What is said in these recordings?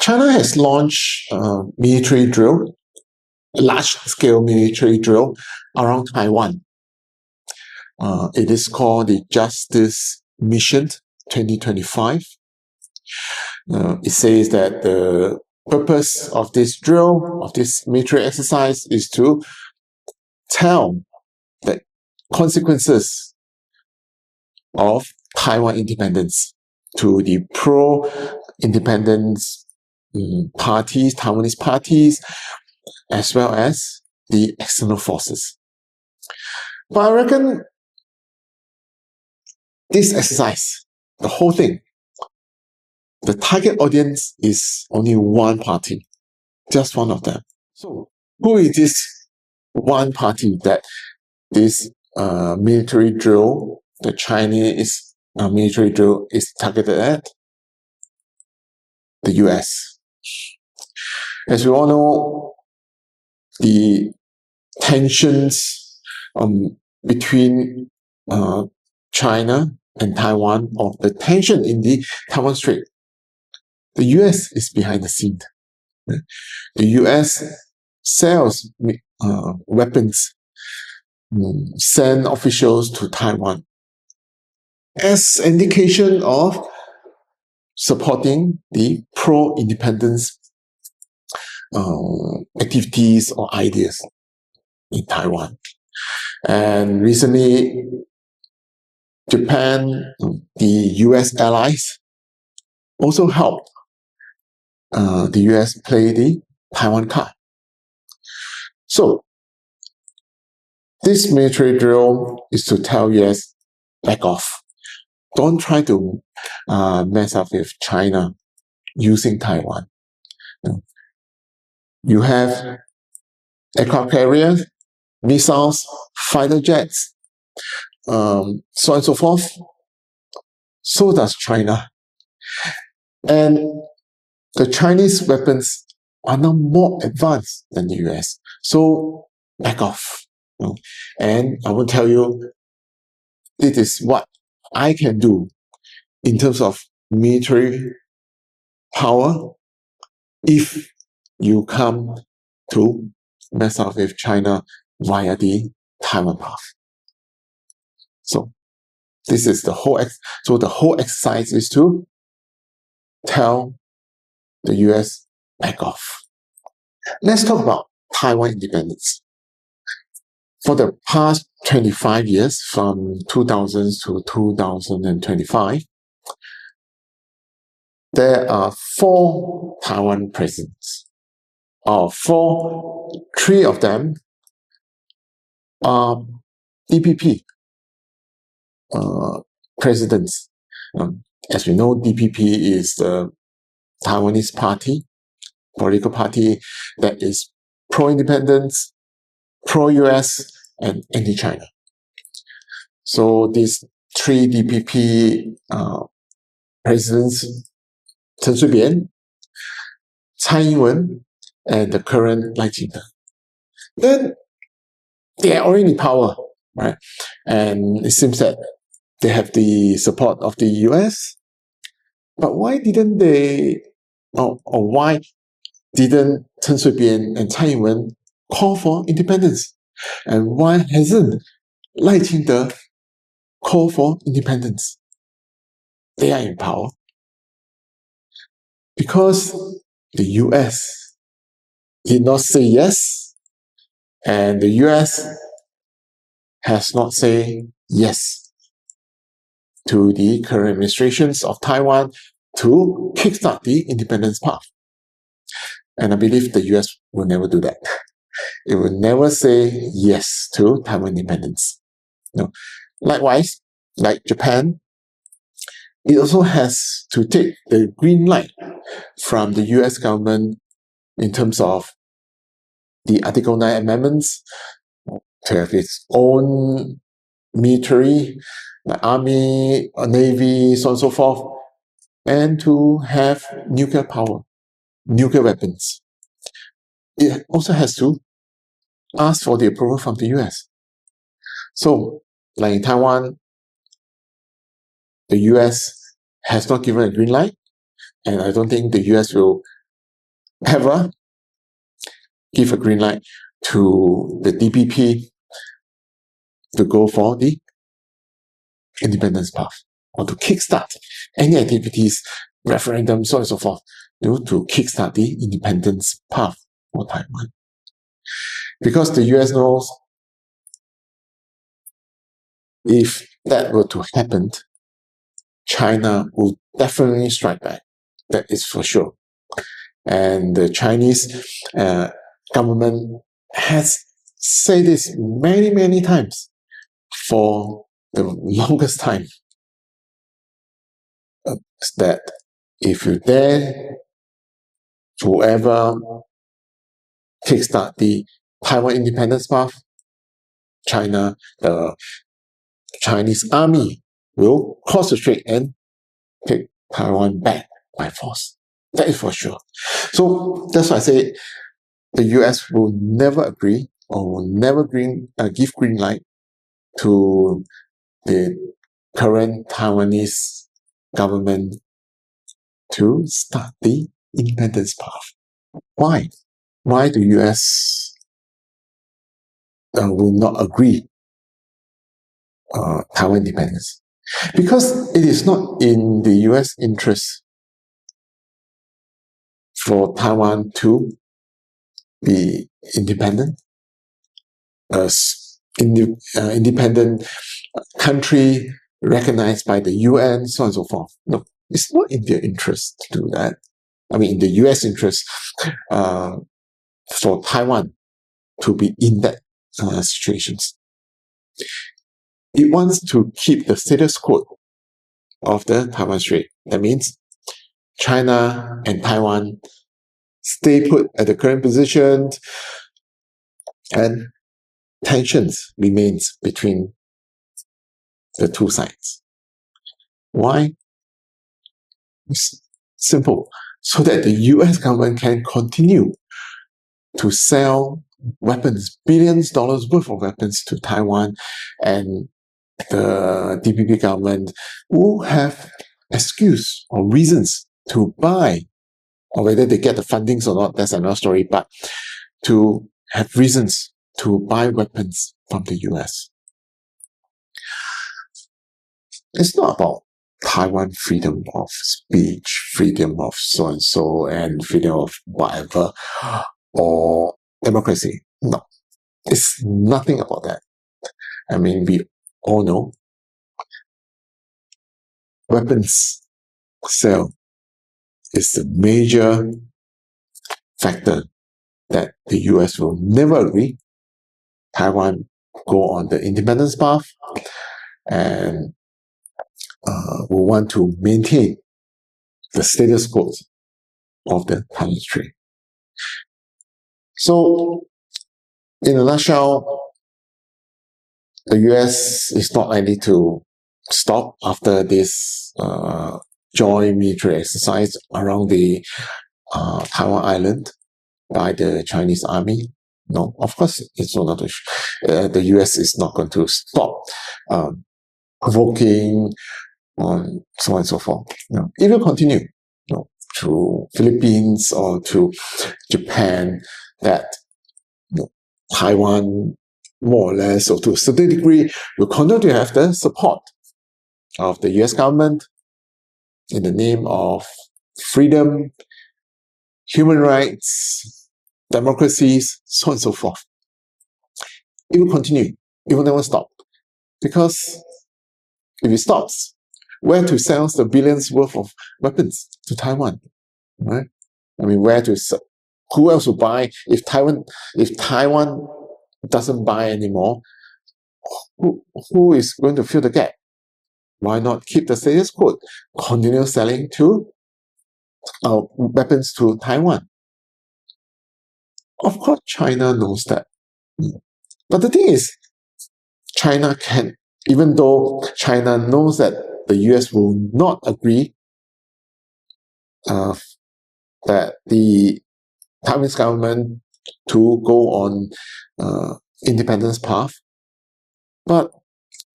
China has launched military drill, large-scale military drill around Taiwan. It is called the Justice Mission 2025. It says that the purpose of this drill, of this military exercise, is to tell the consequences of Taiwan independence to the pro-independence parties, Taiwanese parties, as well as the external forces. But I reckon this exercise, the whole thing, the target audience is only one party, just one of them. So who is this one party that this military drill, the Chinese military drill, is targeted at? The US. As we all know, the tensions between China and Taiwan, or the tension in the Taiwan Strait, the US is behind the scene. The US sells weapons, send officials to Taiwan as indication of supporting the pro-independence activities or ideas in Taiwan. And recently, Japan, the US allies, also helped the US play the Taiwan card. So, this military drill is to tell US, back off. Don't try to mess up with China using Taiwan. You have aircraft carriers, missiles, fighter jets, so on and so forth. So does China. And the Chinese weapons are now more advanced than the US. So back off. And I will tell you, this is what I can do in terms of military power if you come to mess up with China via the Taiwan path. So this is the whole exercise is to tell the US back off. Let's talk about Taiwan independence. For the past 25 years, from 2000 to 2025, there are 4 Taiwan presidents. Three of them are DPP presidents. As we know, DPP is the Taiwanese party, political party that is pro-independence, pro-US, and anti-China. So these 3 DPP presidents, Chen Shui-bian, Tsai Ing-wen, and the current Lai Ching-te, then they are already in power, right? And it seems that they have the support of the US. But why didn't they, or why didn't Chen Shui-bian and Tsai Ing-wen call for independence? And why hasn't Lai Ching-te called for independence? They are in power. Because the US did not say yes, and the US has not said yes to the current administrations of Taiwan to kickstart the independence path. And I believe the US will never do that. It will never say yes to Taiwan independence. No. Likewise, like Japan, it also has to take the green light from the US government in terms of the Article 9 amendments to have its own military, like army, navy, so on and so forth, and to have nuclear power, nuclear weapons. It also has to ask for the approval from the US. So, like in Taiwan, the US has not given a green light, and I don't think the US will ever give a green light to the DPP to go for the independence path or to kickstart any activities, referendum, so on and so forth, to kickstart the independence path for Taiwan. Because the US knows if that were to happen, China will definitely strike back. That is for sure. And the Chinese government has said this many, many times for the longest time, that if you dare to ever kickstart the Taiwan independence path, China, the Chinese army will cross the strait and take Taiwan back by force. That is for sure. So that's why I say the US will never agree or will never give green light to the current Taiwanese government to start the independence path. Why? Why the US will not agree Taiwan independence? Because it is not in the US interest for Taiwan to be independent, independent country recognized by the UN, so on and so forth. No, it's not in their interest to do that. I mean, in the US interest for Taiwan to be in that situations. It wants to keep the status quo of the Taiwan Strait. That means China and Taiwan stay put at the current position, and tensions remains between the two sides. Why? It's simple. So that the US government can continue to sell weapons, billions of dollars worth of weapons to Taiwan, and the DPP government will have excuse or reasons to buy, or whether they get the fundings or not, that's another story, but to have reasons to buy weapons from the US. It's not about Taiwan freedom of speech, freedom of so and so, and freedom of whatever, or democracy. No, it's nothing about that. I mean, we all know weapons sale is the major factor that the US will never agree Taiwan go on the independence path, and will want to maintain the status quo of the Taiwan Strait. So, in a nutshell, the US is not likely to stop after this joint military exercise around the Taiwan Island by the Chinese army. No, of course, it's not. The US is not going to stop provoking on so on and so forth. No, it will continue. No, to Philippines or to Japan, that Taiwan, more or less, or to a certain degree, will continue to have the support of the US government in the name of freedom, human rights, democracies, so on and so forth. It will continue. It will never stop. Because if it stops, where to sell the billions worth of weapons to Taiwan? Right? I mean, who else will buy? If Taiwan doesn't buy anymore, who is going to fill the gap? Why not keep the status quo? Continue selling weapons to Taiwan. Of course, China knows that. But the thing is, China can, even though China knows that the US will not agree that the Taiwanese government to go on independence path, but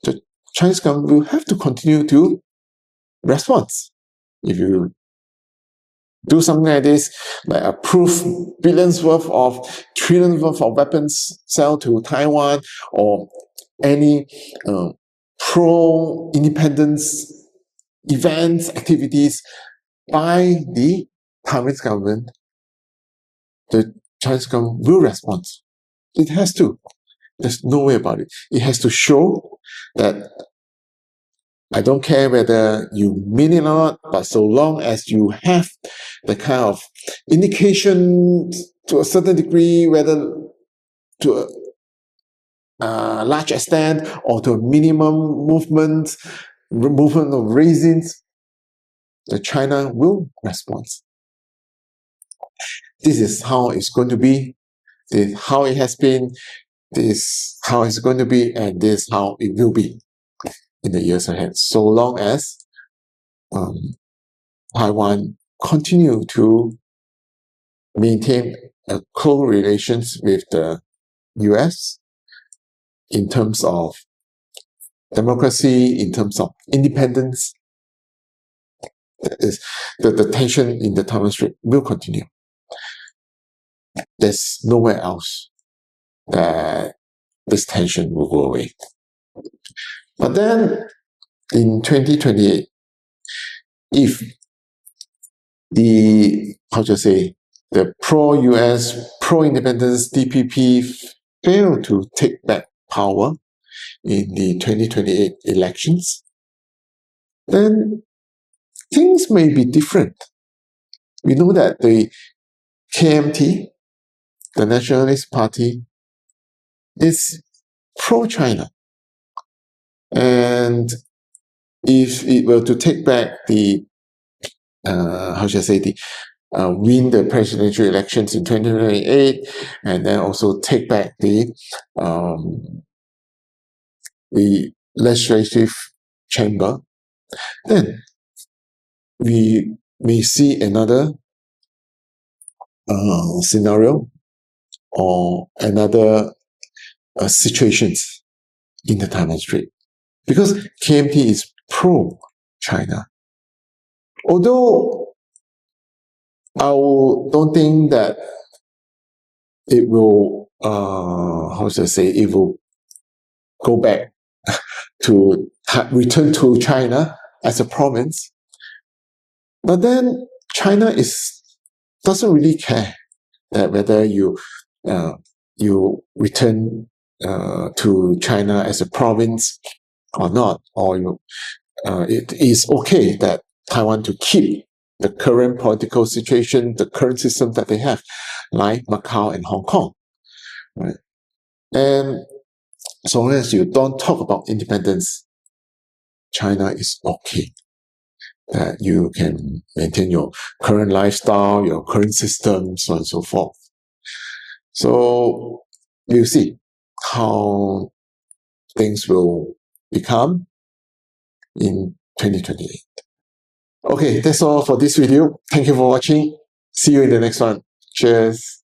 the Chinese government will have to continue to respond. If you do something like this, like approve billions worth of, trillions worth of weapons sell to Taiwan, or any pro-independence events, activities by the Taiwanese government, the Chinese government will respond. It has to. There's no way about it. It has to show that I don't care whether you mean it or not, but so long as you have the kind of indication to a certain degree, whether to a large extent or to a minimum movement of raisins, the China will respond. This is how it's going to be. This is how it has been. This is how it's going to be, and this is how it will be in the years ahead, so long as Taiwan continue to maintain a close relations with the US in terms of democracy, in terms of independence. The tension in the Taiwan Strait will continue. There's nowhere else that this tension will go away. But then in 2028, if the pro-US, pro-independence DPP fail to take back power in the 2028 elections, then things may be different. We know that the KMT, the Nationalist Party, is pro-China. And if it were to take back the, win the presidential elections in 2028, and then also take back the legislative chamber, then we may see another scenario or another situations in the Taiwan Strait. Because KMT is pro-China. Although I don't think that it will, it will go back to return to China as a province. But then China doesn't really care that whether you return to China as a province or not, or it is okay that Taiwan to keep the current political situation, the current system that they have, like Macau and Hong Kong, right? And so long as you don't talk about independence, China is okay. That you can maintain your current lifestyle, your current system, so on and so forth. So we'll see how things will become in 2028. Okay, that's all for this video. Thank you for watching. See you in the next one. Cheers.